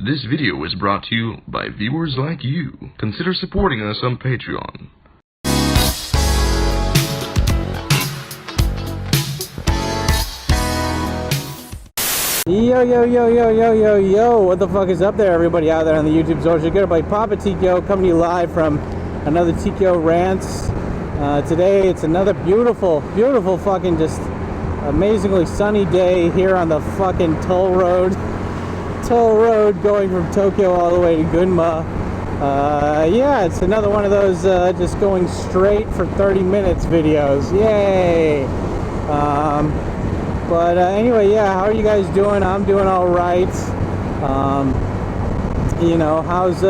This video is brought to you by viewers like you. Consider supporting us on Patreon. Yo, what the fuck is up there, everybody out there on the YouTube social? Good by Papa Tikyo, coming to you live from another Tkyorants. Today it's another beautiful fucking just amazingly sunny day here on the fucking toll road going from Tokyo all the way to Gunma. Yeah, it's another one of those just going straight for 30 minutes videos. Yay! But anyway, yeah, how are you guys doing? I'm doing all right. You know, how's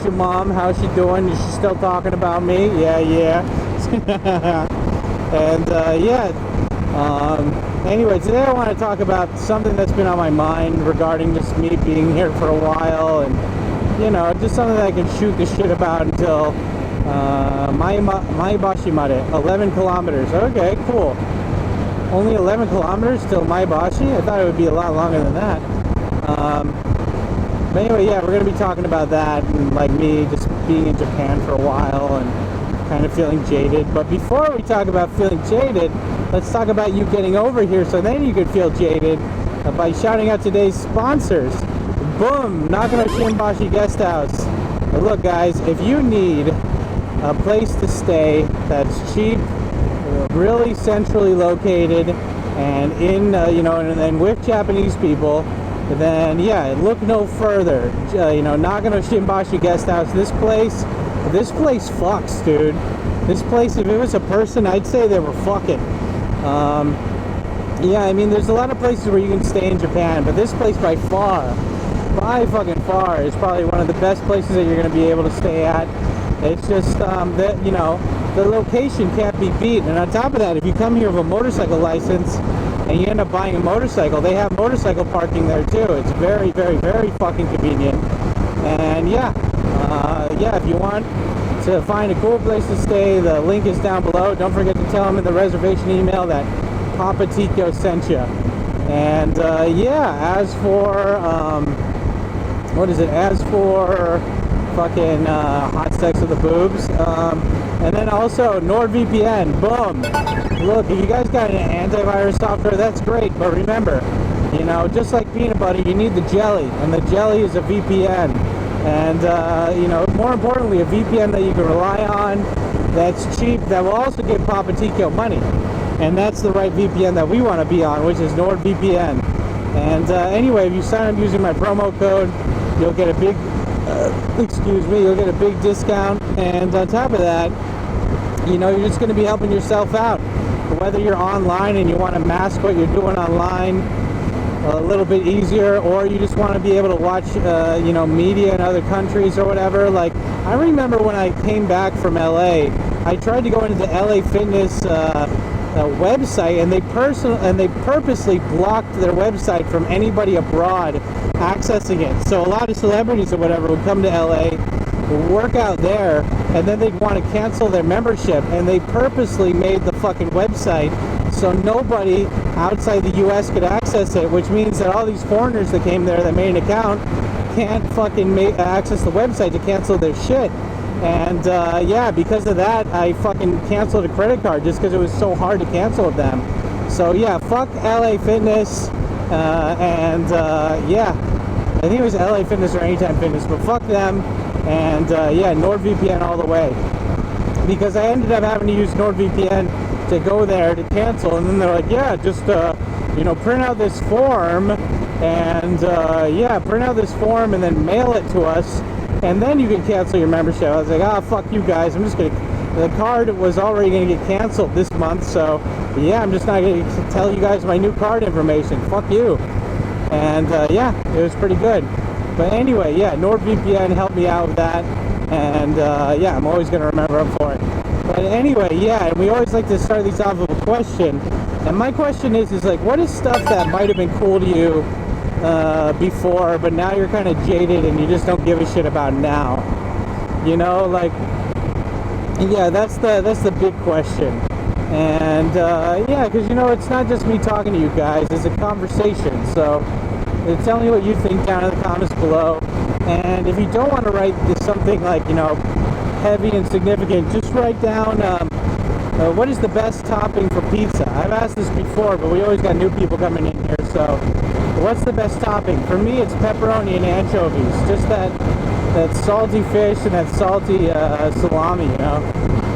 your mom? How's she doing? Is she still talking about me? Yeah. And anyway, today I want to talk about something that's been on my mind regarding just me being here for a while, and you know, just something that I can shoot the shit about until Maebashi Made, 11 kilometers. Okay, cool. Only 11 kilometers till Maebashi? I thought it would be a lot longer than that. But anyway, yeah, we're going to be talking about that and like me just being in Japan for a while and kind of feeling jaded. But before we talk about feeling jaded, let's talk about you getting over here so then you could feel jaded by shouting out today's sponsors. Boom! Nakano-ku Guest House. But look, guys, if you need a place to stay that's cheap, really centrally located, and in you know, and with Japanese people, then yeah, look no further. You know, Nakano-ku Guest House. This place fucks, dude. This place, if it was a person, I'd say they were fucking. Yeah, I mean, there's a lot of places where you can stay in Japan, but this place by fucking far, is probably one of the best places that you're going to be able to stay at. It's just that, you know, the location can't be beat. And on top of that, if you come here with a motorcycle license and you end up buying a motorcycle, they have motorcycle parking there too. It's very fucking convenient. And yeah, if you want to find a cool place to stay, the link is down below. Don't forget to tell them in the reservation email that Papa Tikyo sent you. And yeah, as for fucking hot sex with the boobs, and then also NordVPN. Boom! Look, if you guys got an antivirus software, that's great, but remember, you know, just like peanut butter, you need the jelly, and the jelly is a VPN. And you know, more importantly, a VPN that you can rely on, that's cheap, that will also give Papa Tikyo money. And that's the right VPN that we want to be on, which is NordVPN. And anyway, if you sign up using my promo code, you'll get a big you'll get a big discount. And on top of that, you know, you're just going to be helping yourself out. Whether you're online and you want to mask what you're doing online a little bit easier, or you just want to be able to watch you know, media in other countries or whatever. Like, I remember when I came back from LA, I tried to go into the LA Fitness website, and they purposely blocked their website from anybody abroad accessing it. So a lot of celebrities or whatever would come to LA, work out there, and then they'd want to cancel their membership, and they purposely made the fucking website so nobody outside the US could access it, which means that all these foreigners that came there that made an account can't fucking access the website to cancel their shit. And yeah, because of that, I fucking canceled a credit card just because it was so hard to cancel with them. So yeah, fuck LA Fitness, and yeah, I think it was LA Fitness or Anytime Fitness, but fuck them. And yeah, NordVPN all the way, because I ended up having to use NordVPN to go there to cancel, and then they're like, yeah, just you know, print out this form, and yeah, print out this form and then mail it to us, and then you can cancel your membership. I was like, ah, fuck you guys, I'm just gonna, the card was already gonna get canceled this month, so yeah, I'm just not gonna tell you guys my new card information, fuck you. And yeah, it was pretty good. But anyway, yeah, NordVPN helped me out with that, and yeah, I'm always gonna remember them for it. But anyway, yeah, and we always like to start these off with a question, and my question is like, what is stuff that might have been cool to you before, but now you're kind of jaded and you just don't give a shit about now? You know, like, yeah, that's the big question. And yeah, because you know, it's not just me talking to you guys, it's a conversation. So tell me what you think down in the comments below. And if you don't want to write something like, you know, heavy and significant, just write down what is the best topping for pizza. I've asked this before, but we always got new people coming in here. So what's the best topping? For me, it's pepperoni and anchovies. Just that salty fish and that salty salami, you know.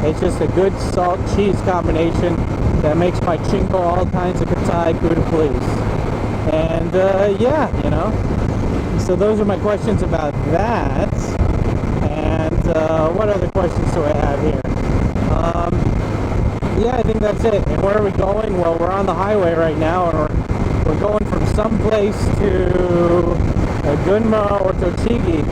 It's just a good salt cheese combination that makes my chinko all kinds of katai kuda please. And yeah, you know. So those are my questions about that. And what other questions do I have here? Yeah, I think that's it. And where are we going? Well, we're on the highway right now, and we're going from someplace to Gunma or Tochigi.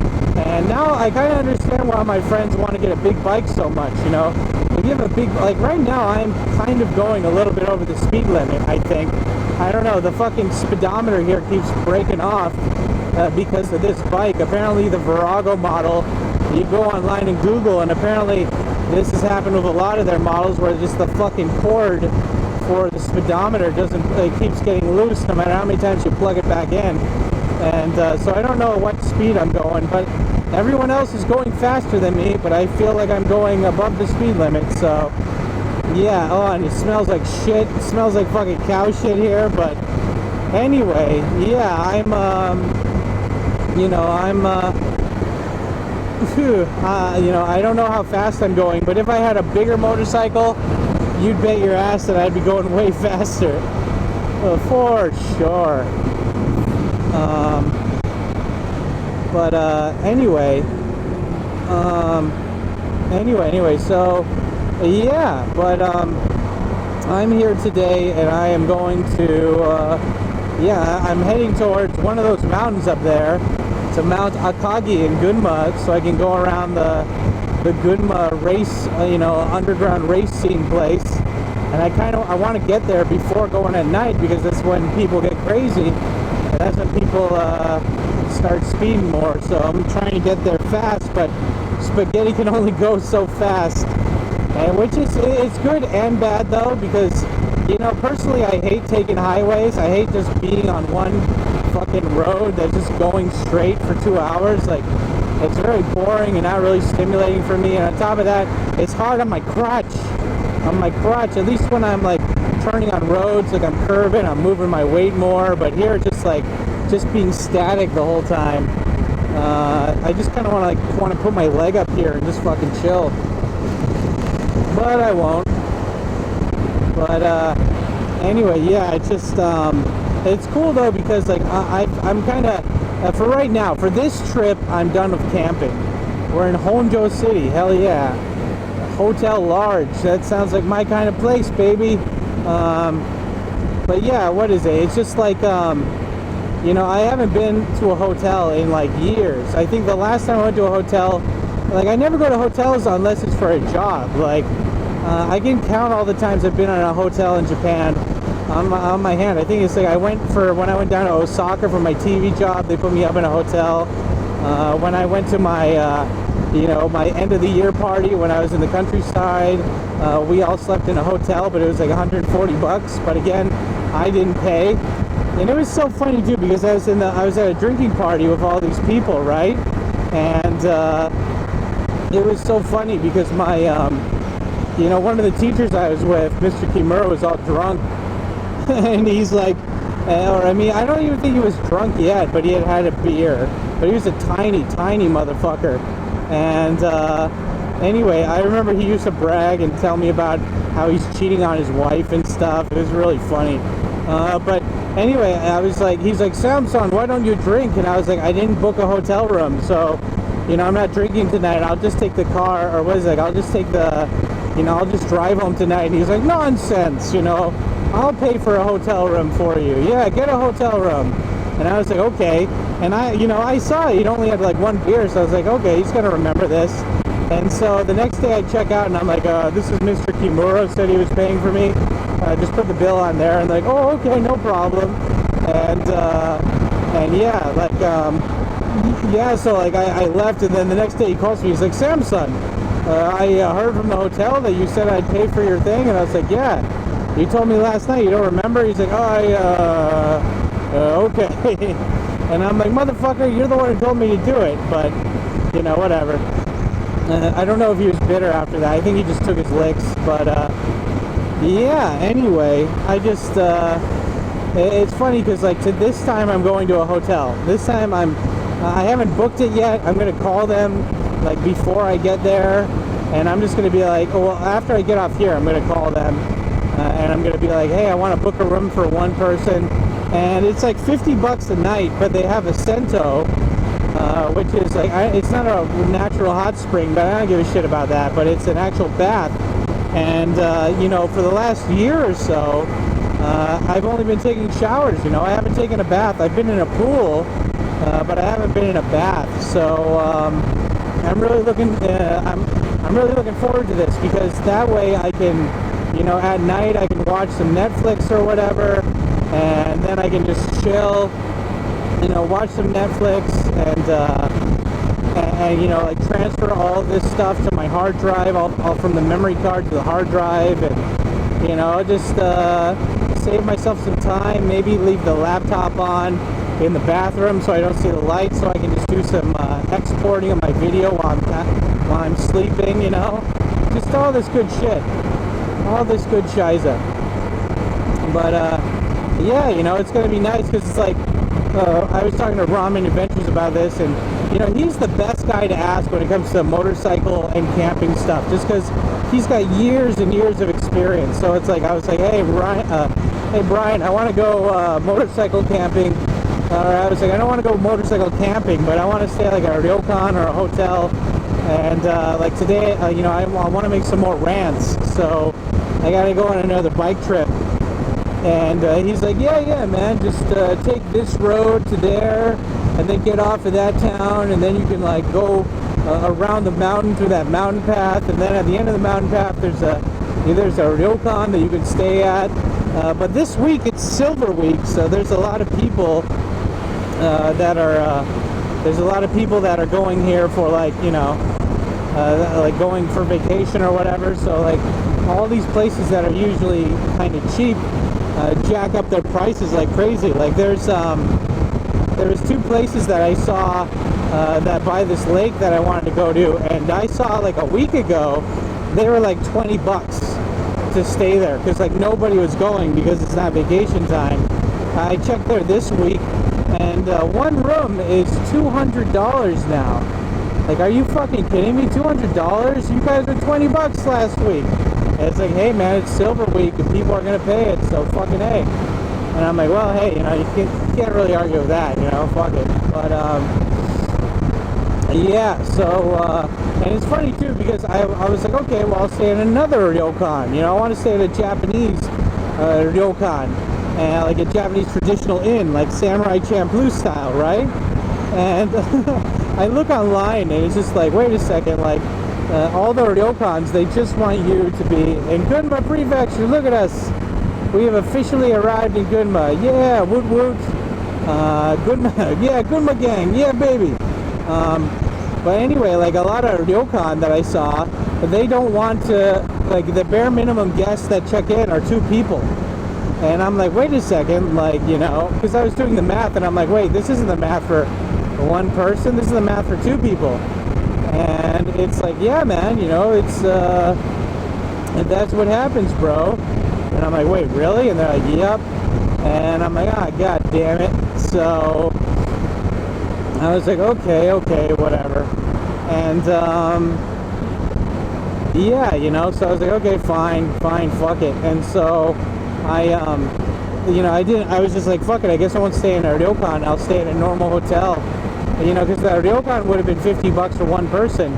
And now I kind of understand why my friends want to get a big bike so much, you know. If you have a big, like right now I'm kind of going a little bit over the speed limit, I think. I don't know, the fucking speedometer here keeps breaking off because of this bike. Apparently the Virago model, you go online and Google, and apparently this has happened with a lot of their models where just the fucking cord for the speedometer doesn't, it keeps getting loose no matter how many times you plug it back in. And so I don't know what speed I'm going, but everyone else is going faster than me, but I feel like I'm going above the speed limit. So yeah, oh, and it smells like shit. It smells like fucking cow shit here. But anyway, yeah, I'm you know, you know, I don't know how fast I'm going, but if I had a bigger motorcycle, you'd bet your ass that I'd be going way faster. For sure. But anyway, so yeah, but I'm here today, and I am going to yeah, I'm heading towards one of those mountains up there, to Mount Akagi in Gunma, so I can go around the Gunma race, you know, underground race scene place. And I want to get there before going at night, because that's when people get crazy, and that's when people start speeding more. So I'm trying to get there fast, but spaghetti can only go so fast, and which is, it's good and bad though, because, you know, personally I hate taking highways. I hate just being on one fucking road that's just going straight for 2 hours. Like, it's very boring and not really stimulating for me, and on top of that, it's hard on my crotch. At least when I'm like turning on roads, like I'm curving, I'm moving my weight more, but here just like just being static the whole time. I just kind of want to put my leg up here and just fucking chill, but I won't. But anyway, yeah, it's just it's cool though, because like I'm kind of for right now, for this trip, I'm done with camping. We're in Honjo City, hell yeah. Hotel Large, that sounds like my kind of place, baby. But yeah, what is it? It's just like, you know, I haven't been to a hotel in like years. I think the last time I went to a hotel, like I never go to hotels unless it's for a job. Like, I can count all the times I've been in a hotel in Japan on my hand. I think it's like when I went down to Osaka for my TV job, they put me up in a hotel. When I went to my, you know, my end of the year party when I was in the countryside, we all slept in a hotel, but it was like 140 bucks. But again, I didn't pay. And it was so funny too, because I was at a drinking party with all these people, right? And it was so funny because my, you know, one of the teachers I was with, Mr. Kimura, was all drunk. And he's like, or I mean, I don't even think he was drunk yet, but he had a beer. But he was a tiny, tiny motherfucker. And anyway, I remember he used to brag and tell me about how he's cheating on his wife and stuff. It was really funny. But anyway, I was like, he's like, Samson, why don't you drink? And I was like, I didn't book a hotel room, so, you know, I'm not drinking tonight. I'll just take the car, or what is it? I'll just take the, you know, I'll just drive home tonight. And he's like, nonsense, you know, I'll pay for a hotel room for you. Yeah, get a hotel room. And I was like, okay. And you know, I saw he'd only had like one beer, so I was like, okay, he's gonna remember this. And so the next day I check out and I'm like, this is Mr. Kimura, said he was paying for me. Just put the bill on there, and like, oh, okay, no problem. And yeah, like, yeah, so like I left, and then the next day he calls me, he's like, Samson, I heard from the hotel that you said I'd pay for your thing. And I was like, yeah, you told me last night, you don't remember? He's like, oh, okay. And I'm like, motherfucker, you're the one who told me to do it. But, you know, whatever. I don't know if he was bitter after that. I think he just took his licks. But, yeah, anyway, I just, it's funny because, like, to this time I'm going to a hotel. This time I haven't booked it yet. I'm going to call them, like, before I get there. And I'm just going to be like, oh, well, after I get off here, I'm going to call them. And I'm going to be like, hey, I want to book a room for one person. And it's like $50 a night, but they have a Sento, which is like, it's not a natural hot spring, but I don't give a shit about that. But it's an actual bath. And, you know, for the last year or so, I've only been taking showers, you know. I haven't taken a bath. I've been in a pool, but I haven't been in a bath. So I'm really looking forward to this, because that way I can, you know, at night I can watch some Netflix or whatever, and then I can just chill, you know, watch some Netflix and you know, like transfer all this stuff to my hard drive, all from the memory card to the hard drive, and, you know, just save myself some time, maybe leave the laptop on in the bathroom so I don't see the lights, so I can just do some exporting of my video while I'm sleeping, you know, just all this good shit, all this good shiza. But yeah, you know, it's gonna be nice, because it's like, I was talking to Ramen Adventures about this, and, you know, he's the best guy to ask when it comes to motorcycle and camping stuff, just because he's got years and years of experience. So it's like, I was like, hey Brian, I want to go motorcycle camping. I was like, I don't want to go motorcycle camping, but I want to stay like at a ryokan or a hotel. And like today, you know, I want to make some more rants, so I got to go on another bike trip. And he's like, yeah, man, just take this road to there, and then get off of that town, and then you can like go around the mountain through that mountain path, and then at the end of the mountain path there's a ryokan that you can stay at. But this week it's Silver Week, so there's a lot of people that are going here for, like, you know, like going for vacation or whatever. So like all these places that are usually kind of cheap jack up their prices like crazy. Like there was two places that I saw that by this lake that I wanted to go to, and I saw like a week ago they were like $20 to stay there, because like nobody was going because it's not vacation time. I checked there this week, and one room is $200 now. Like, are you fucking kidding me? $200? You guys were $20 last week. And it's like, hey man, it's Silver Week and people are gonna pay it, so fucking hey. And I'm like, well, hey, you know, you can't really argue with that, you know, fuck it. But yeah, so and it's funny too, because I was like, okay, well, I'll stay in another ryokan. You know, I want to stay at a Japanese ryokan, and like a Japanese traditional inn, like Samurai Champloo style, right? And I look online, and it's just like, wait a second, like all the ryokans, they just want you to be in Gunma Prefecture. Look at us, we have officially arrived in Gunma. Yeah, woot woot. Gunma, yeah, Gunma gang, yeah, baby. But anyway, like a lot of ryokan that I saw, they don't want to, like the bare minimum guests that check in are 2 people. And I'm like, wait a second, like, you know, because I was doing the math, and I'm like, wait, this isn't the math for 1 person, this is the math for 2 people. And it's like, yeah, man, you know, it's, and that's what happens, bro. And I'm like, wait, really? And they're like, yep. And I'm like, ah, god damn it. So I was like, okay, whatever. And yeah, you know, so I was like, okay, fine, fuck it. And so I you know, I was just like, fuck it, I guess I won't stay in a ryokan, I'll stay in a normal hotel, you know, because the ryokan would have been $50 for 1 person.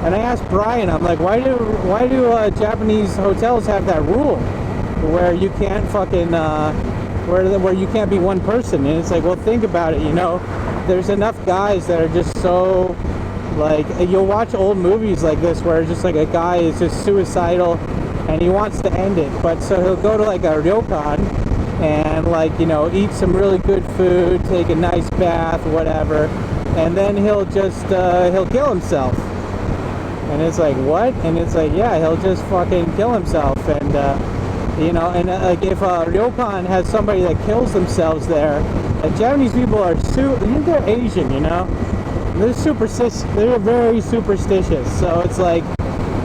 And I asked Brian, I'm like, why do Japanese hotels have that rule where you can't fucking where you can't be 1 person? And it's like, well, think about it, you know, there's enough guys that are just so, like, you'll watch old movies like this where it's just like a guy is just suicidal and he wants to end it, but so he'll go to like a ryokan and, like, you know, eat some really good food, take a nice bath, whatever, and then he'll just he'll kill himself. And it's like, what? And it's like, yeah, he'll just fucking kill himself. And you know, and like if a ryokan has somebody that kills themselves there, Japanese people are they're Asian, you know? They're superstitious. They're very superstitious. So it's like,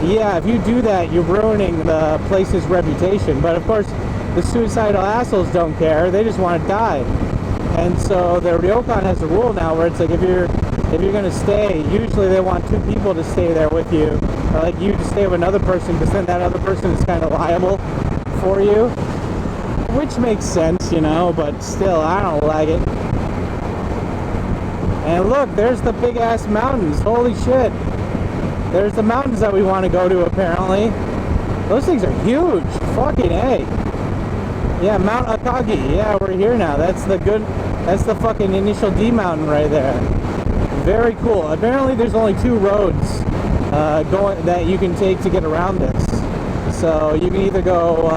yeah, if you do that, you're ruining the place's reputation. But of course, the suicidal assholes don't care. They just want to die. And so the ryokan has a rule now where it's like if you're gonna stay, usually they want 2 people to stay there with you, or like you to stay with another person, because then that other person is kind of liable for you, which makes sense, you know. But still, I don't like it. And look, there's the big ass mountains. Holy shit! There's the mountains that we want to go to. Apparently, those things are huge. Fucking A. Yeah, Mount Akagi. Yeah, we're here now. That's the fucking initial D mountain right there. Very cool. Apparently there's only 2 roads that you can take to get around this. So you can either go,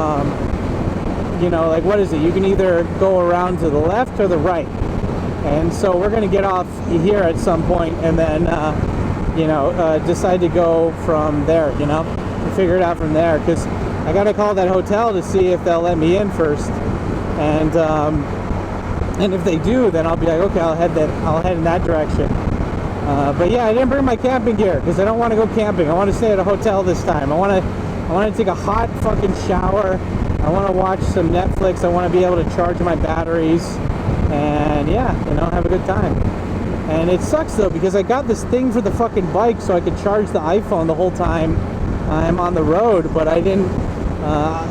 you know, like what is it? You can either go around to the left or the right. And so we're going to get off here at some point and then, you know, decide to go from there, you know, and figure it out from there. Because I gotta call that hotel to see if they'll let me in first, and if they do, then I'll be like, okay, I'll head in that direction. But yeah, I didn't bring my camping gear because I don't want to go camping. I want to stay at a hotel this time. I want to take a hot fucking shower. I want to watch some Netflix. I want to be able to charge my batteries, and yeah, you know, have a good time. And it sucks though because I got this thing for the fucking bike so I could charge the iPhone the whole time I'm on the road, but I didn't.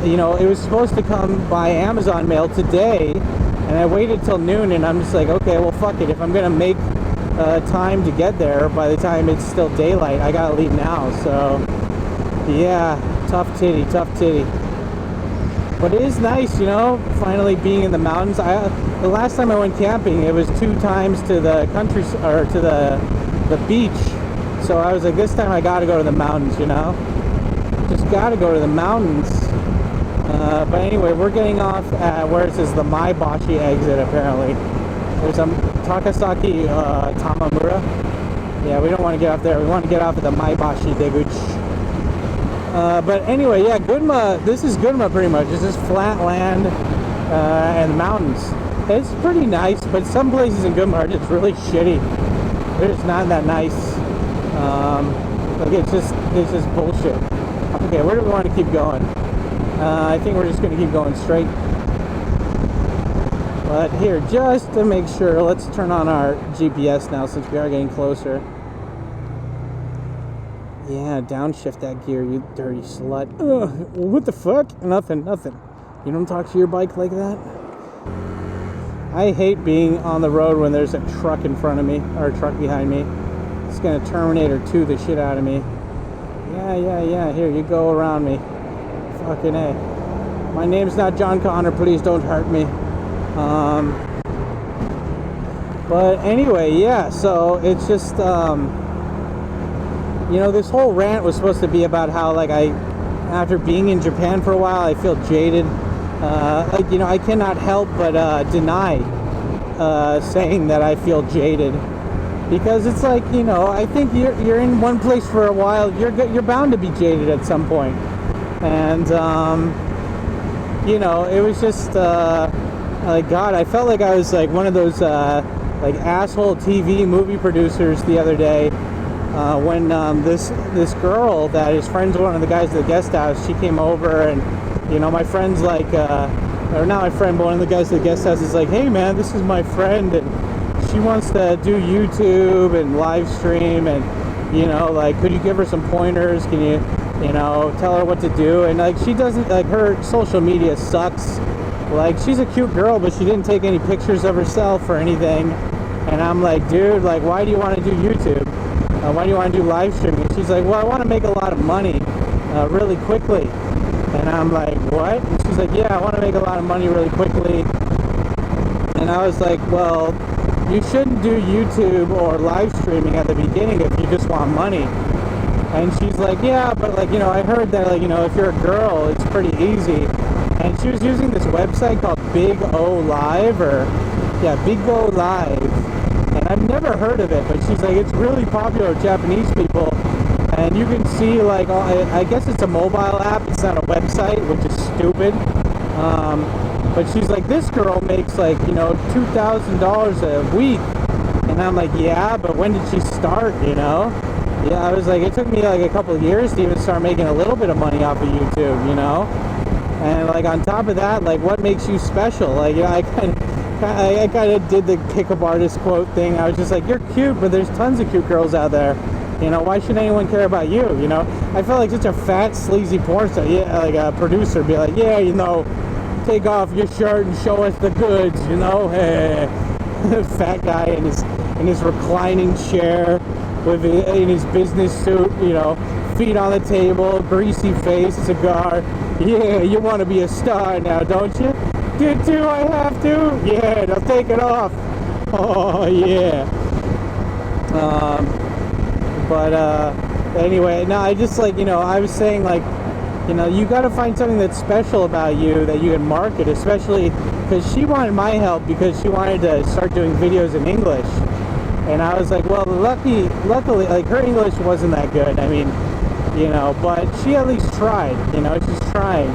You know, it was supposed to come by Amazon mail today, and I waited till noon, and I'm just like, okay, well, fuck it. If I'm gonna make time to get there by the time it's still daylight, I gotta leave now. So, yeah, tough titty. But it is nice, you know, finally being in the mountains. The last time I went camping, it was 2 times to the country, or to the beach. So I was like, this time I gotta go to the mountains, you know. Just gotta go to the mountains. But anyway, we're getting off at where it says the Maebashi exit, apparently. There's a Takasaki Tamamura. Yeah, we don't want to get off there. We want to get off at the Maebashi Deguchi. But anyway, yeah, Gunma, this is Gunma pretty much. It's just flat land and mountains. It's pretty nice, but some places in Gunma are just really shitty. They're just not that nice. Like it's just bullshit. Okay, where do we want to keep going? I think we're just going to keep going straight. But here, just to make sure, let's turn on our GPS now since we are getting closer. Yeah, downshift that gear, you dirty slut. Ugh, what the fuck? Nothing. You don't talk to your bike like that? I hate being on the road when there's a truck in front of me, or a truck behind me. It's going to Terminator 2 the shit out of me. Yeah, here, you go around me. Fucking A. My name's not John Connor, please don't hurt me. But anyway, yeah, so it's just, you know, this whole rant was supposed to be about how, like, after being in Japan for a while, I feel jaded. Like, you know, I cannot help but deny saying that I feel jaded. Because it's like, you know, I think you're in one place for a while, you're bound to be jaded at some point. And, you know, it was just, like, God, I felt like I was like one of those, like, asshole TV movie producers the other day, when this girl that is friends with one of the guys at the guest house, she came over, and, you know, my friend's like, or not my friend, but one of the guys at the guest house is like, hey man, this is my friend, and she wants to do YouTube and live stream, and, you know, like, could you give her some pointers? Can you know, tell her what to do? And, like, she doesn't, like, her social media sucks. Like, she's a cute girl, but she didn't take any pictures of herself or anything. And I'm like, dude, like, why do you want to do YouTube? Why do you want to do live streaming? And she's like, well, I want to make a lot of money really quickly. And I'm like, what? And she's like, yeah, I want to make a lot of money really quickly. And I was like, well, you shouldn't do YouTube or live streaming at the beginning if you just want money. And she's like, yeah, but, like, you know, I heard that, like, you know, if you're a girl, it's pretty easy. And she was using this website called Big O Live, or, yeah, Big O Live. And I've never heard of it, but she's like, it's really popular with Japanese people. And you can see, like, I guess it's a mobile app, it's not a website, which is stupid. But she's like, this girl makes like, you know, $2,000 a week. And I'm like, yeah, but when did she start, you know? Yeah, I was like, it took me like a couple of years to even start making a little bit of money off of YouTube, you know? And like on top of that, like what makes you special? Like, you know, I kind of did the pickup artist quote thing. I was just like, you're cute, but there's tons of cute girls out there. You know, why should anyone care about you? You know, I felt like such a fat, sleazy porn star. Yeah, like a producer be like, yeah, you know, take off your shirt and show us the goods. You know, hey, fat guy in his reclining chair with in his business suit. You know, feet on the table, greasy face, cigar. Yeah, you want to be a star now, don't you? Do I have to? Yeah, now take it off. Oh yeah. But anyway, no, I just like, you know, I was saying like, you know, you got to find something that's special about you that you can market, especially because she wanted my help because she wanted to start doing videos in English. And I was like, well, luckily, like her English wasn't that good. I mean, you know, but she at least tried, you know, she's trying.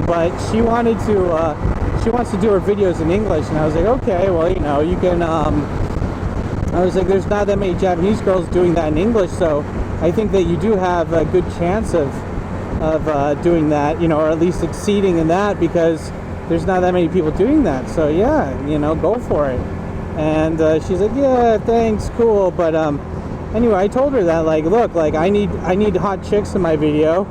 But she wanted to, she wants to do her videos in English. And I was like, okay, well, you know, you can, I was like, there's not that many Japanese girls doing that in English, so I think that you do have a good chance of doing that, you know, or at least succeeding in that, because there's not that many people doing that. So yeah, you know, go for it. And she's like, yeah, thanks, cool. But anyway, I told her that, like, look, like I need hot chicks in my video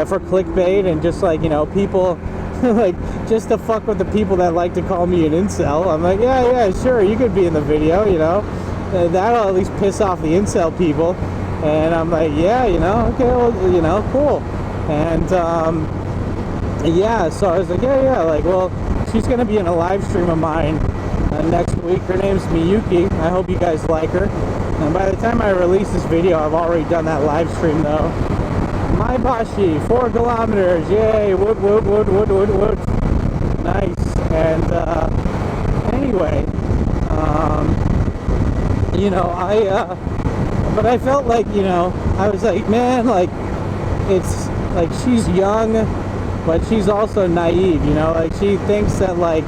for clickbait and just like, you know, people like just to fuck with the people that like to call me an incel. I'm like, yeah, sure, you could be in the video, you know. That'll at least piss off the incel people. And I'm like, yeah, you know, okay, well, you know, cool. And yeah, so I was like, yeah, like, well, she's gonna be in a live stream of mine next week. Her name's Miyuki. I hope you guys like her. And by the time I release this video, I've already done that live stream though. My Bashi, 4 kilometers, yay, wood. Nice. And anyway, you know, but I felt like, you know, I was like, man, like, it's like she's young, but she's also naive, you know, like she thinks that, like,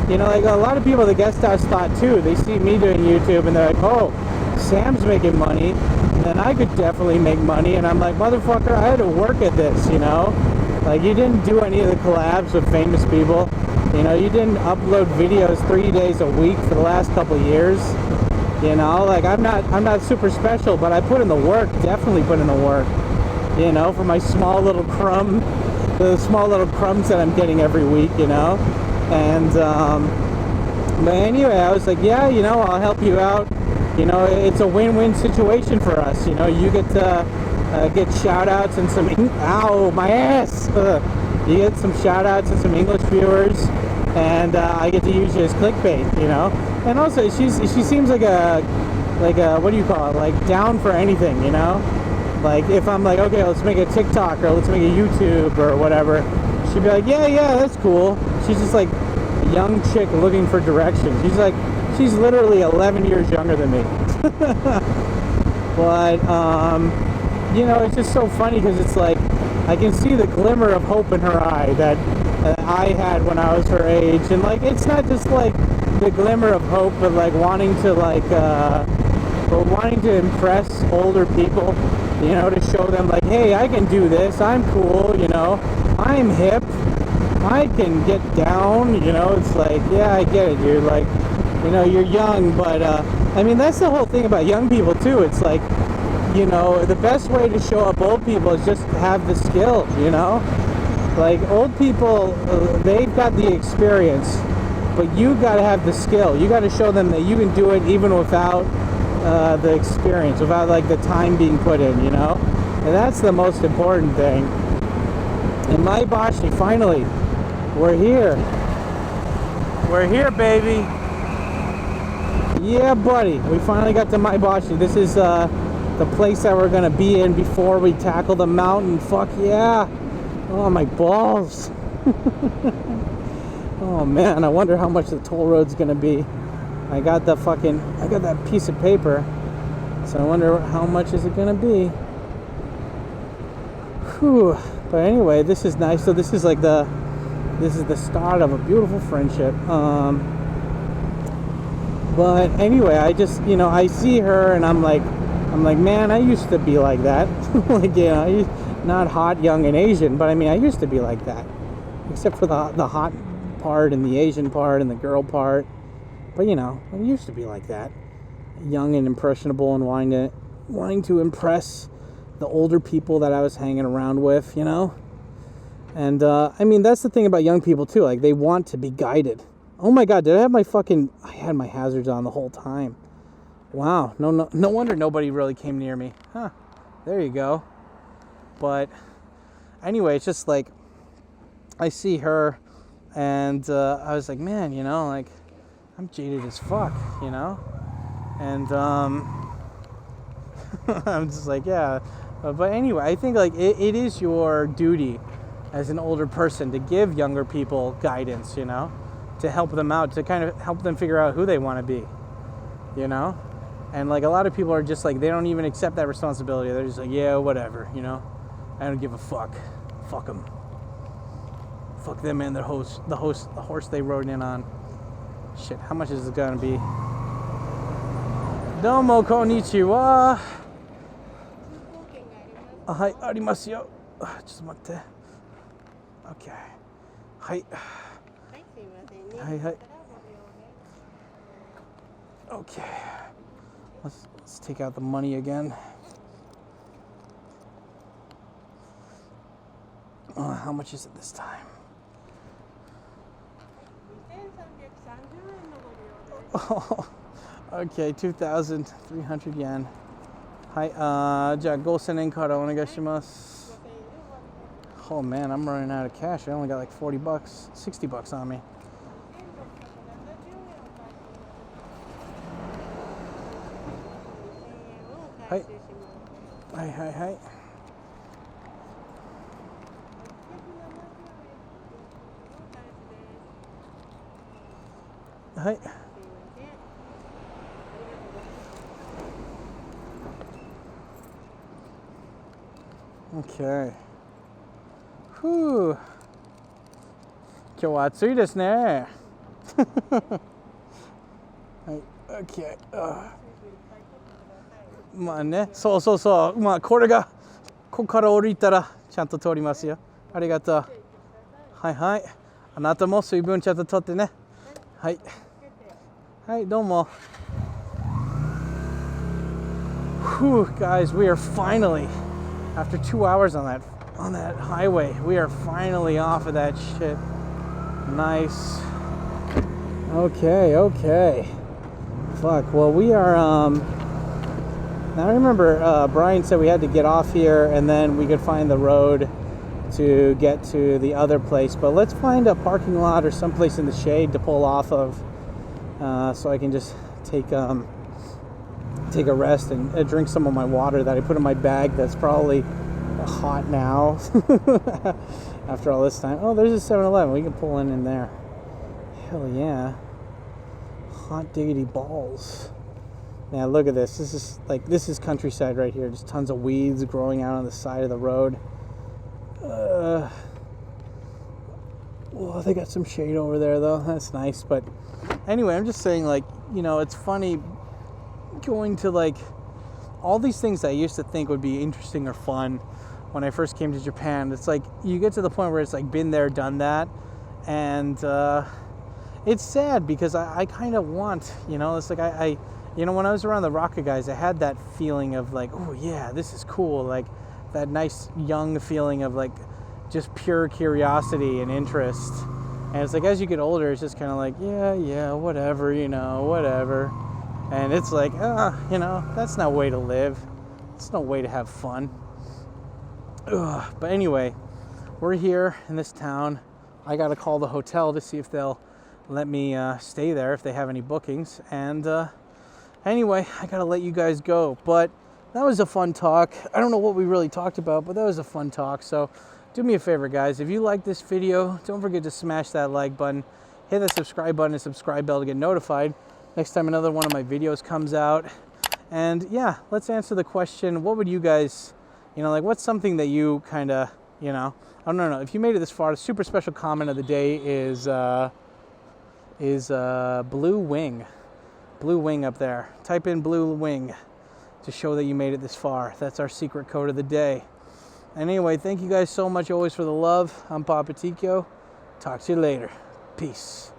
you know, like a lot of people at the guest house thought too, they see me doing YouTube and they're like, oh, Sam's making money, then I could definitely make money. And I'm like, motherfucker, I had to work at this, you know, like you didn't do any of the collabs with famous people, you know, you didn't upload videos 3 days a week for the last couple of years, you know, like I'm not super special, but I put in the work, definitely put in the work, you know, for my small little crumb, the small little crumbs that I'm getting every week, you know. And but anyway, I was like, yeah, you know, I'll help you out. You know, it's a win-win situation for us. You know, you get to get shout-outs and some ow, my ass. You get some shout-outs and some English viewers, and I get to use you as clickbait. You know, and also she seems like a what do you call it? Like down for anything. You know, like if I'm like, okay, let's make a TikTok or let's make a YouTube or whatever, she'd be like, yeah, that's cool. She's just like a young chick looking for direction. She's literally 11 years younger than me. But you know, it's just so funny because it's like I can see the glimmer of hope in her eye that I had when I was her age. And like, it's not just like the glimmer of hope, but like wanting to impress older people, you know, to show them like, hey, I can do this, I'm cool, you know, I'm hip, I can get down, you know. It's like, yeah, I get it, dude, like, you know, you're young, but I mean, that's the whole thing about young people too. It's like, you know, the best way to show up old people is just have the skill, you know. Like old people, they've got the experience, but you got to have the skill. You got to show them that you can do it even without the experience, without like the time being put in, you know. And that's the most important thing. And my Bashi, finally, we're here. We're here, baby. Yeah, buddy. We finally got to my Bashi. This is the place that we're gonna be in before we tackle the mountain. Fuck yeah. Oh, my balls. Oh man, I wonder how much the toll road's gonna be. I got that piece of paper, so I wonder how much is it gonna be. Whew. But anyway, this is nice. So this is like the this is the start of a beautiful friendship. But anyway, I just, you know, I see her and I'm like, man, I used to be like that. Like, you know, not hot, young, and Asian, but I mean, I used to be like that, except for the hot part and the Asian part and the girl part. But you know, I used to be like that, young and impressionable and wanting to impress the older people that I was hanging around with, you know. And I mean, that's the thing about young people too. Like, they want to be guided. Oh my God, did I have I had my hazards on the whole time. Wow, no wonder nobody really came near me. Huh, there you go. But anyway, it's just like, I see her and I was like, man, you know, like, I'm jaded as fuck, you know? And I'm just like, yeah. But anyway, I think like it is your duty as an older person to give younger people guidance, you know? To help them out, to kind of help them figure out who they want to be, you know? And like, a lot of people are just like, they don't even accept that responsibility. They're just like, yeah, whatever, you know? I don't give a fuck. Fuck them. Fuck them and the horse they rode in on. Shit, how much is it gonna be? Domo konnichiwa. Hai, arimasu yo. Just okay. Hai. Hi. Okay. Let's take out the money again. How much is it this time? Oh, okay, 2,300 yen. Hi, じゃあ5000円からお願いします. Oh man, I'm running out of cash. I only got like 40 bucks, 60 bucks on me. Hi. Hi. Hi. Okay. 今日は暑いですね。はい、OK。まあね、そう。まあこれがここから降りたらちゃんと通りますよ。ありがとう。はい。あなたも水分ちゃんと取ってね。はい。はい、どうも。Whew, guys, we are finally, after 2 hours on that highway, we are finally off of that shit. Nice. Okay. Fuck. Well, we are. Now I remember Brian said we had to get off here and then we could find the road to get to the other place. But let's find a parking lot or someplace in the shade to pull off of, so I can just take a rest and drink some of my water that I put in my bag. That's probably hot now after all this time. Oh, there's a 7-Eleven. We can pull in there. Hell yeah. Hot diggity balls. Now look at this. This is countryside right here. Just tons of weeds growing out on the side of the road. Well, they got some shade over there though. That's nice. But anyway, I'm just saying, like, you know, it's funny going to like all these things that I used to think would be interesting or fun when I first came to Japan. It's like you get to the point where it's like been there, done that, and it's sad because I kind of want, you know, it's like I you know, when I was around the Raka guys, I had that feeling of like, oh yeah, this is cool, like that nice young feeling of like just pure curiosity and interest. And it's like as you get older, it's just kind of like, yeah, whatever, you know, whatever. And it's like, you know, that's no way to live. It's no way to have fun. But anyway, we're here in this town. I got to call the hotel to see if they'll let me stay there if they have any bookings. And anyway, I got to let you guys go. But that was a fun talk. I don't know what we really talked about, but that was a fun talk. So do me a favor, guys. If you like this video, don't forget to smash that like button. Hit the subscribe button and subscribe bell to get notified next time another one of my videos comes out. And yeah, let's answer the question, what would you guys, you know, like what's something that you kind of you know. I don't know. If you made it this far, the super special comment of the day is blue wing. Blue wing up there. Type in blue wing to show that you made it this far. That's our secret code of the day. Anyway, thank you guys so much always for the love. I'm Papa Tikyo. Talk to you later. Peace.